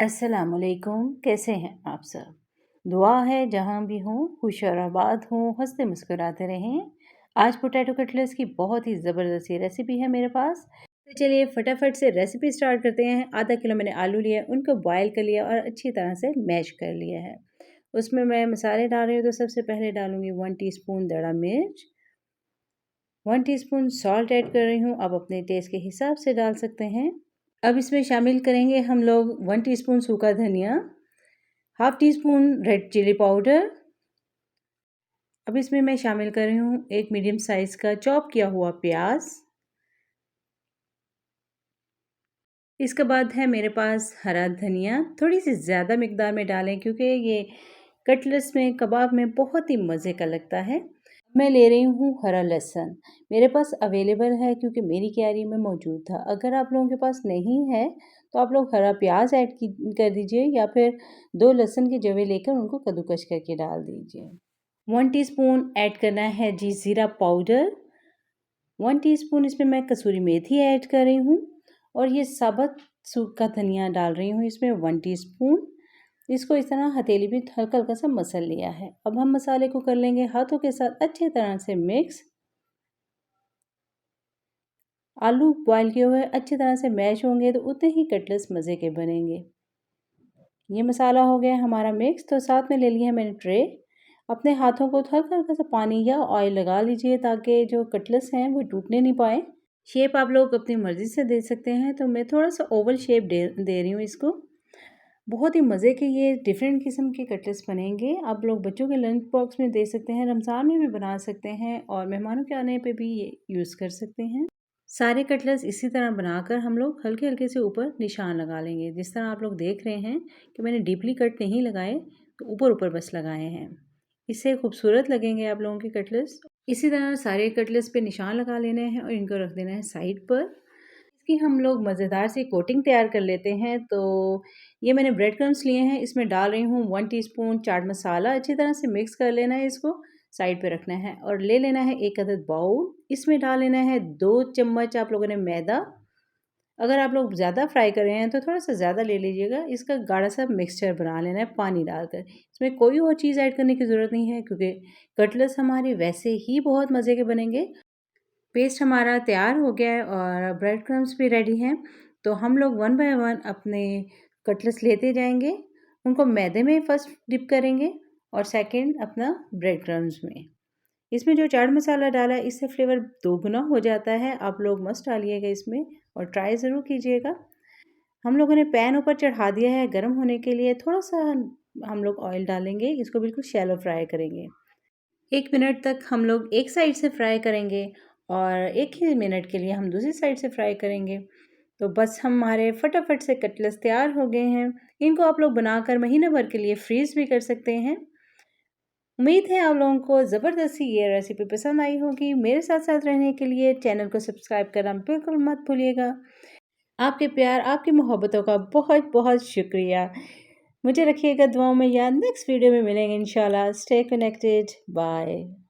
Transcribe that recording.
अस्सलामुअलैकुम, कैसे हैं आप सब? दुआ है जहाँ भी हों खुश और आबाद हों, हंसते मुस्कुराते रहें। आज पोटैटो कटलेट्स की बहुत ही ज़बरदस्त सी रेसिपी है मेरे पास। तो चलिए फटाफट से रेसिपी स्टार्ट करते हैं। आधा किलो मैंने आलू लिया, उनको बॉयल कर लिया और अच्छी तरह से मैश कर लिया है। उसमें मैं मसाले डाल रही हूँ, तो सबसे पहले डालूँगी 1 टीस्पून दड़ा मिर्च, 1 टीस्पून सॉल्ट ऐड कर रही हूँ। आप अपने टेस्ट के हिसाब से डाल सकते हैं। अब इसमें शामिल करेंगे हम लोग 1 टीस्पून सूखा धनिया, half teaspoon red chilli powder. अब इसमें मैं शामिल कर रही हूँ एक मीडियम साइज़ का चॉप किया हुआ प्याज। इसके बाद है मेरे पास हरा धनिया, थोड़ी सी ज़्यादा मिकदार में डालें क्योंकि ये कटलेट्स में कबाब में बहुत ही मज़े का लगता है। मैं ले रही हूँ हरा लहसुन, मेरे पास अवेलेबल है क्योंकि मेरी क्यारी में मौजूद था। अगर आप लोगों के पास नहीं है तो आप लोग हरा प्याज ऐड कर दीजिए या फिर 2 लहसुन के जवे लेकर उनको कद्दूकस करके डाल दीजिए। 1 टीस्पून ऐड करना है जी ज़ीरा पाउडर, 1 टीस्पून इसमें मैं कसूरी मेथी ऐड कर रही हूँ और ये साबुत सूखा धनिया डाल रही हूँ इसमें 1 टीस्पून। इसको इस तरह हथेली पे हल्का-हल्का सा मसल लिया है। अब हम मसाले को कर लेंगे हाथों के साथ अच्छी तरह से मिक्स। आलू बॉयल किए हुए अच्छी तरह से मैश होंगे तो उतने ही कटलेट्स मज़े के बनेंगे। ये मसाला हो गया हमारा मिक्स, तो साथ में ले लिया है मैंने ट्रे। अपने हाथों को हल्का-हल्का सा पानी या ऑयल लगा लीजिए ताकि जो कटलेट्स हैं वो टूटने नहीं पाएँ। शेप आप लोग अपनी मर्ज़ी से दे सकते हैं, तो मैं थोड़ा-सा ओवल शेप दे रही हूँ इसको। बहुत ही मज़े के ये डिफरेंट किस्म के कटलेट्स बनेंगे। आप लोग बच्चों के लंच बॉक्स में दे सकते हैं, रमज़ान में भी बना सकते हैं और मेहमानों के आने पे भी ये यूज़ कर सकते हैं। सारे कटलेट्स इसी तरह बनाकर हम लोग हल्के-हल्के से ऊपर निशान लगा लेंगे। जिस तरह आप लोग देख रहे हैं कि मैंने डीपली कट नहीं लगाए, तो ऊपर-ऊपर बस लगाए हैं। इससे खूबसूरत लगेंगे आप लोगों के कटलेट्स। इसी तरह सारे कटलेट्स पे निशान लगा लेने हैं और इनको रख देना है साइड पर। इसकी हम लोग मज़ेदार सी कोटिंग तैयार कर लेते हैं। तो ये मैंने ब्रेड क्रम्स लिए हैं, इसमें डाल रही हूँ 1 टीस्पून चाट मसाला। अच्छी तरह से मिक्स कर लेना है इसको, साइड पे रखना है और ले लेना है 1 अदद बाउल। इसमें डाल लेना है 2 चम्मच आप लोगों ने मैदा। अगर आप लोग ज़्यादा फ्राई कर रहे हैं तो थोड़ा-सा ज़्यादा ले लीजिएगा। इसका गाढ़ा-सा मिक्सचर बना लेना है पानी डालकर। इसमें कोई और चीज़ ऐड करने की ज़रूरत नहीं है क्योंकि कटलेट्स हमारे वैसे ही बहुत मज़े के बनेंगे। पेस्ट हमारा तैयार हो गया है और ब्रेड क्रम्स भी रेडी हैं। तो हम लोग वन बाय वन अपने कटलेट्स लेते जाएँगे। उनको मैदे में फर्स्ट डिप करेंगे और सेकंड अपना ब्रेड क्रम्स में। इसमें जो चाट मसाला डाला है इससे फ्लेवर दोगुना हो जाता है। आप लोग मस्ट डालिएगा इसमें और ट्राई ज़रूर कीजिएगा। हम लोगों ने पैन ऊपर चढ़ा दिया है गर्म होने के लिए। थोड़ा-सा हम लोग ऑयल डालेंगे, इसको बिल्कुल शैलो फ्राई करेंगे। 1 मिनट तक हम लोग एक साइड से फ्राई करेंगे और 1 ही मिनट के लिए हम दूसरी साइड से फ्राई करेंगे। तो बस हमारे फटाफट से कटलेट्स तैयार हो गए हैं। इनको आप लोग बनाकर महीना भर के लिए फ्रीज़ भी कर सकते हैं। उम्मीद है आप लोगों को ज़बरदस्ती ये रेसिपी पसंद आई होगी। मेरे साथ-साथ रहने के लिए चैनल को सब्सक्राइब करना बिल्कुल मत भूलिएगा। आपके प्यार, आपकी मोहब्बतों का बहुत-बहुत शुक्रिया। मुझे रखिएगा दुआओं में याद। नेक्स्ट वीडियो में मिलेंगे इंशाल्लाह। Stay connected. बाय।